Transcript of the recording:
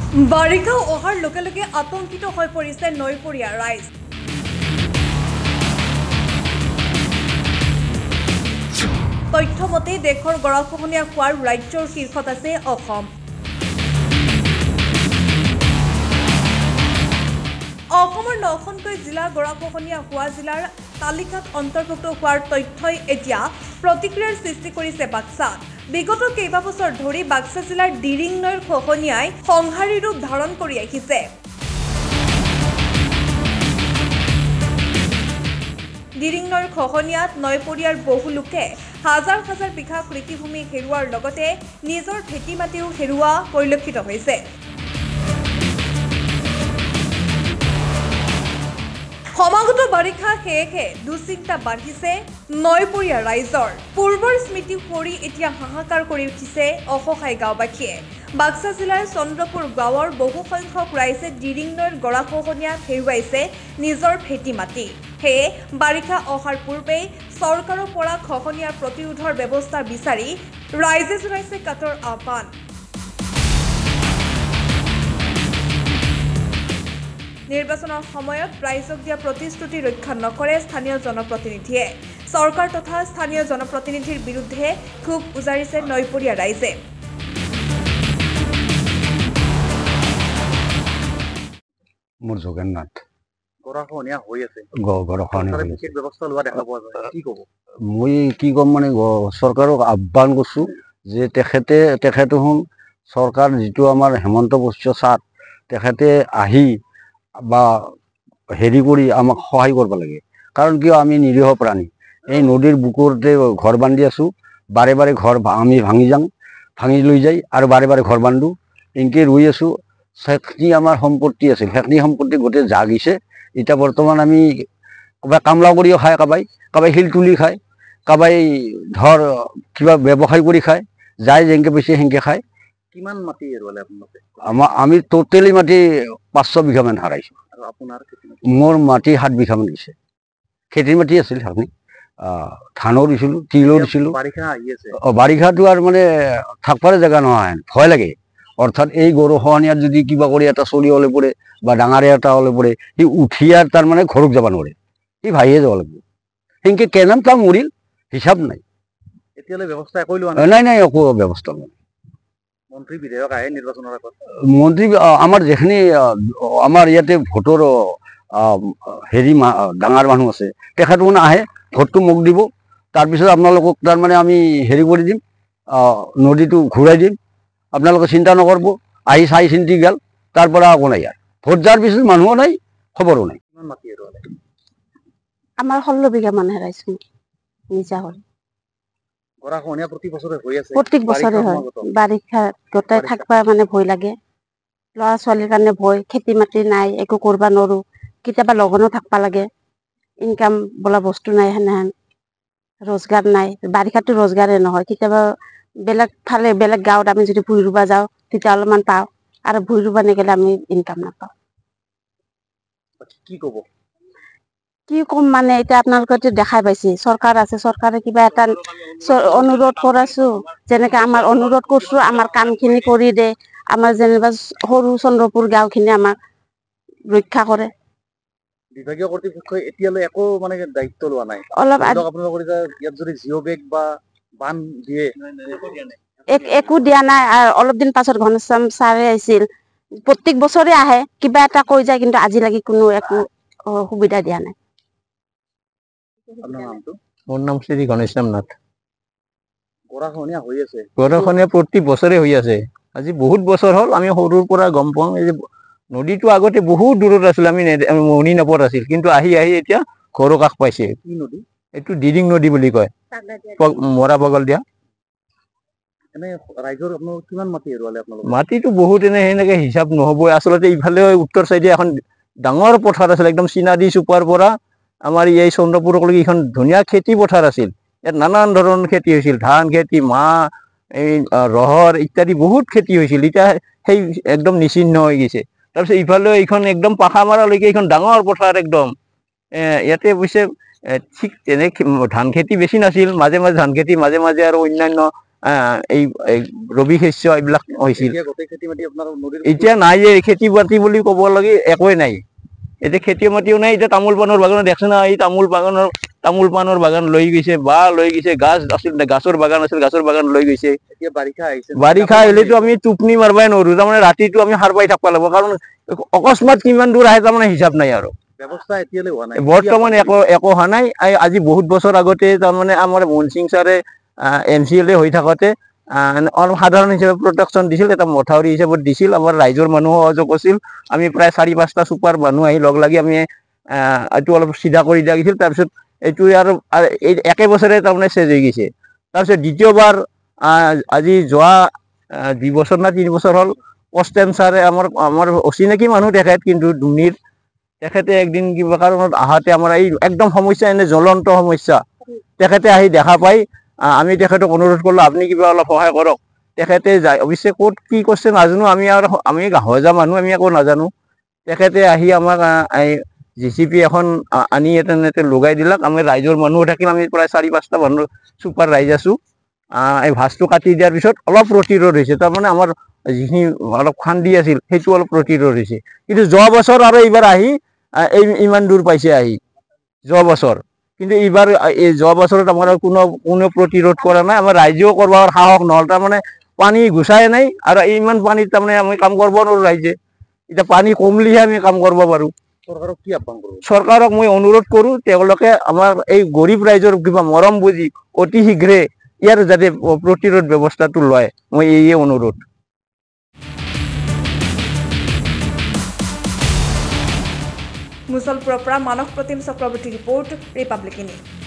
বাৰিষা অহাৰ লগে লগে আতংকিত হৈ পৰিছে নৈপৰীয়া ৰাইজ। তথ্যমতে দেশৰ গৰাখহনীয়া হোৱাৰ ৰাজ্যৰ শীৰ্ষত আছে অসম। অসমৰ 9খনকৈ জিলা গৰাখহনীয়া হোৱা জিলাৰ তালিকাত অন্তৰ্ভুক্ত হোৱাৰ তথ্যই এতিয়া প্ৰতিক্ৰিয়াৰ সৃষ্টি কৰিছে বাক্সাত। বিগত কেইবাবছৰ ধৰি বাক্সা জিলাৰ ডিৰিং নৈৰ খহনীয়াই সংহাৰী ৰূপ ধাৰণ কৰি আহিছে। ডিৰিং নৈৰ খহনীয়াত নৈপৰীয়াৰ বহু লোকে হাজাৰ হাজাৰ বিঘা কৃষিভূমি হেৰুওৱাৰ লগতে নিজৰ ভেটি মাটিও হেৰুওৱা পৰিলক্ষিত হৈছে। সমাগত বাৰিষা সেয়েহে দুশ্চিন্তা বাঢ়িছে নৈপৰীয়া ৰাইজৰ। পূৰ্বৰ স্মৃতি কৰি এতিয়া হাহাকাৰ কৰি উঠিছে অসহায় গাঁওবাসীয়ে। বাক্সা জিলাৰ চন্দ্ৰপুৰ গাঁৱৰ বহু সংখ্যক ৰাইজে ডিৰিং নৈৰ গৰাখহনীয়াত হেৰুৱাইছে নিজৰ ভেটি মাটি। সেয়ে বাৰিষা অহাৰ পূৰ্বেই চৰকাৰৰ পৰা খহনীয়াৰ প্ৰতিৰোধৰ ব্যৱস্থা বিচাৰি ৰাইজে জনাইছে কাটৰ আহ্বান। নিৰ্বাচনৰ সময়ত ৰাইজক দিয়া প্ৰতিশ্ৰুতি ৰক্ষা নকৰে স্থানীয় জনপ্ৰতিনিধিয়ে। চৰকাৰ তথা স্থানীয় জনপ্ৰতিনিধিৰ বিৰুদ্ধে ক্ষোভ উজাৰিছে নৈপৰীয়া ৰাইজে। মোৰ যোগেন নাথ। গৰাখহনীয়া হৈ আছে, বিশেষ ব্যৱস্থা লোৱা দেখা পোৱা যায়, কি ক'ব? মই কি ক'ম মানে চৰকাৰক আহ্বান কৰিছোঁ যে তেখেতে শুন চৰকাৰ যিটো আমাৰ হেমন্ত বিশ্ব ছাৰ তেখেতে আহি বা হেৰি কৰি আমাক সহায় কৰিব লাগে। কাৰণ কিয় আমি নিৰীহ প্ৰাণী, এই নদীৰ বুকুৰতে ঘৰ বান্ধি আছোঁ। বাৰে বাৰে ঘৰ আমি ভাঙি লৈ যায় আৰু বাৰে বাৰে ঘৰ বান্ধো, এনেকৈ ৰৈ আছোঁ। সেইখিনি আমাৰ সম্পত্তি আছিল, সেইখিনি সম্পত্তি গোটেই জাগিছে। এতিয়া বৰ্তমান আমি কাৰোবাই কামলা কৰিও খায়, কাৰোবাই শিল তুলি খায়, কাৰোবাই ধৰ কিবা ব্যৱসায় কৰি খায়, যাই যেনেকৈ বেছি সেনেকৈ খায়। কিমান মাটি হেৰুৱালে আপোনালোকে? আমি টোটেলি মাটি 500 বিঘামান হাৰাইছোঁ। আৰু আপোনাৰ মোৰ মাটি 7 বিঘামান দিছে। খেতিৰ মাটি আছিল সেইখিনি। ধানো দিছিলোঁ, তিলো দিছিলোঁ। বাৰিষা আহি আছে, বাৰিষাটো আৰু মানে থাকবাৰে জেগা নহয়, ভয় লাগে। অৰ্থাৎ এই গৰাখহনীয়াত যদি কিবা কৰি এটা চলি ওলাই পৰে বা ডাঙৰ এটা ওলাই পৰে, সি উঠি আৰু তাৰমানে ঘৰত যাব নোৱাৰে, সি ভাইয়ে যাব লাগিব। সেনেকৈ কেনেন তা মৰিল হিচাপ নাই। এতিয়ালৈ ব্যৱস্থা একো লোৱা নাই, একো ব্যৱস্থা লোৱা নাই। মন্ত্ৰী বিধায়ক আহে নিৰ্বাচনৰ আগত? মন্ত্ৰী আমাৰ যিখিনি আমাৰ ইয়াতে ভোটৰ হেৰি ডাঙৰ মানুহ আছে তেখেত মানে আহে, ভোটটো মোক দিব, তাৰপিছত আপোনালোকক তাৰমানে আমি হেৰি কৰি দিম, নদীটো ঘূৰাই দিম, আপোনালোকে চিন্তা নকৰিব। আহি চাই চিন্তি গেল, তাৰ পৰা একো নাই। আৰু ভোট যোৱাৰ পিছত মানুহো নাই, খবৰো নাই। কিমান মাটি হেৰুৱালে? আমাৰ 16 বিঘা মান হেৰাইছোঁ নিজা হ'ল। গৰাখহনীয়া প্ৰতি বছৰে হৈ আছে, প্ৰত্যেক বছৰে হয়। বাৰিষা গোটাই থাকবা মানে ভয় লাগে, ল'ৰা ছোৱালীৰ কাৰণে ভয়। খেতি মাটি নাই, একো কৰিব নোৱাৰোঁ। কেতিয়াবা লগনো থাকবা লাগে, ইনকাম বোলা বস্তু নাই, সেনেহেন ৰোজগাৰ নাই। বাৰিষাতো ৰোজগাৰে নহয়। কেতিয়াবা বেলেগ ফালে বেলেগ গাঁৱত আমি যদি ভুই ৰুবা যাওঁ তেতিয়া অলপমান পাওঁ, আৰু ভুই ৰুবা নগ'লে আমি ইনকাম নাপাওঁ। কি ক'ব? কি ক'ম মানে, এতিয়া আপোনালোকে দেখাই পাইছে চৰকাৰ আছে, চৰকাৰে কিবা এটা অনুৰোধ কৰাছোঁ, যেনেকে আমাৰ অনুৰোধ কৰিছোঁ আমাৰ কামখিনি কৰি দে। আমাৰ যেনিবা সৰু চন্দ্ৰপুৰ গাঁওখিনি আমাক ৰক্ষা কৰে। বিভাগীয় কৰ্তৃপক্ষই এতিয়ালৈ একো মানে দায়িত্ব লোৱা নাই। অলপ আপোনালোকৰ ইয়াত যদি জিঅ' বেগ বা বান দিয়ে, একো দিয়া নাই। আৰু অলপ দিন পাছত ঘনশ্যাম ছাৰে আহিছিল, প্ৰত্যেক বছৰে আহে, কিবা এটা কৈ যায়, কিন্তু আজিলৈকে কোনো একো সুবিধা দিয়া নাই। মোৰ নাম শ্ৰী ঘনশ্যাম নাথ। গৰাখহনীয়া হৈ আছে, গৰাখহনীয়া প্ৰতি বছৰে হৈ আছে। আজি বহুত বছৰ হ'ল, আমি সৰুৰ পৰা গম পাওঁ। এই যে নদীটো আগতে বহুত দূৰত আছিল, আমি মনি নপত আছিল, কিন্তু আহি এতিয়া ঘৰৰ কাষ পাইছে। কি নদী? এইটো ডিৰিং নদী বুলি কয়, মৰা বগল দিয়া। এনে ৰাইজৰ কিমান মাটি হেৰুৱালে আপোনালোকে? মাটিটো বহুত, এনে সেনেকে হিচাপ নহবই। আচলতে ইফালে উত্তৰ চাইডে এখন ডাঙৰ পথাৰ আছিল, একদম চিনাদি চুপাৰ পৰা আমাৰ এই চন্দ্ৰপুৰলৈকে এইখন ধুনীয়া খেতি পথাৰ আছিল। ইয়াত নানান ধৰণৰ খেতি হৈছিল, ধান খেতি, মাহ, এই ৰহৰ ইত্যাদি বহুত খেতি হৈছিল। এতিয়া সেই একদম নিচিহ্ন হৈ গৈছে। তাৰপিছত ইফালে এইখন একদম পাখা মাৰালৈকে এইখন ডাঙৰ পথাৰ একদম। ইয়াতে অৱশ্যে ঠিক তেনে ধান খেতি বেছি নাছিল, মাজে মাজে ধান খেতি, মাজে মাজে আৰু অন্যান্য এই ৰবি শস্য এইবিলাক হৈছিল। এতিয়া গোটেই খেতি মাটি আপোনাৰ নদীৰ এতিয়া নাই, এই খেতি বাতি বুলি ক'ব লাগে একোৱে নাই। এতিয়া খেতি মাটিও নাই। এতিয়া তামোল পাণৰ বাগান দেখছে না, এই তামোল পাণৰ বাগান লৈ গৈছে, বা লৈ গৈছে, গাছ আছিল, গাছৰ বাগান আছিল, গাছৰ বাগান লৈ গৈছে। এতিয়া বাৰিষা আহিছে, বাৰিষা আহিলেতো আমি টোপনি মাৰবাই নোৱাৰো, তাৰমানে ৰাতিটো আমি সাৰ পাই থাকিব লাগিব, কাৰণ অকস্মাত কিমান দূৰ আহে তাৰমানে হিচাপ নাই আৰু। ব্যৱস্থা এতিয়ালৈ হোৱা নাই বৰ্তমান একো হোৱা নাই। আজি বহুত বছৰ আগতে তাৰমানে আমাৰ মনসিং ছাৰে MCLA হৈ থাকোঁতে অলপ সাধাৰণ হিচাপে প্ৰটেকশ্যন দিছিল, এটা মথাউৰি হিচাপত দিছিল, আমাৰ ৰাইজৰ মানুহ সহযোগ কৰিছিল। আমি প্ৰায় 4-5টা চুপাৰ মানুহ আহি লগ লাগি আমি এইটো অলপ চিধা কৰি দিয়া গৈছিল। তাৰপিছত এইটো আৰু এই একে বছৰে তাৰমানে চেজ হৈ গৈছে। তাৰপিছত দ্বিতীয়বাৰ আজি যোৱা 2 বছৰ না 3 বছৰ হ'ল কষ্টেন ছাৰে আমাৰ অচিনাকি মানুহ তেখেত, কিন্তু দুনীৰ তেখেতে একদিন কিবা কাৰণত আহাতে আমাৰ এই একদম সমস্যা, এনে জ্বলন্ত সমস্যা, তেখেতে আহি দেখা পাই আমি তেখেতক অনুৰোধ কৰিলোঁ আপুনি কিবা অলপ সহায় কৰক। তেখেতে যায়, অৱশ্যে ক'ত কি কৰিছে নাজানো, আমি গাঁৱলীয়া মানুহ, আমি একো নাজানো। তেখেতে আহি আমাক এই JCB এখন আনি ইয়াতে লগাই দিলাক। আমি ৰাইজৰ মানুহ থাকিল, আমি প্ৰায় 4-5টা মানুহ চুপাৰ ৰাইজ আছোঁ। এই ভাঁজটো কাটি দিয়াৰ পিছত অলপ প্ৰতিৰোধ হৈছে, তাৰমানে আমাৰ যিখিনি অলপ খান্দি আছিল সেইটো অলপ প্ৰতিৰোধ হৈছে। কিন্তু যোৱা বছৰ আৰু এইবাৰ আহি ইমান দূৰ পাইছে আহি যোৱা বছৰ, কিন্তু এইবাৰ এই যোৱা বছৰত আমাৰ কোনো প্ৰতিৰোধ কৰা নাই। আমাৰ ৰাইজেও কৰবাৰ সাহস নহ'ল, তাৰমানে পানী গুচাই নাই, আৰু ইমান পানীত তাৰমানে আমি কাম কৰিব নোৱাৰোঁ ৰাইজে। এতিয়া পানী কমলিহে আমি কাম কৰিব পাৰোঁ। চৰকাৰক কি আহ্বান কৰোঁ? চৰকাৰক মই অনুৰোধ কৰোঁ, তেওঁলোকে আমাৰ এই গৰীব ৰাইজৰ কিবা মৰম বুজি অতি শীঘ্ৰে ইয়াৰ যাতে প্ৰতিৰোধ ব্যৱস্থাটো লয়, মই এই অনুৰোধ। মুছলপুৰৰ পৰা Manas Pratim Chakraborty report, republic unity.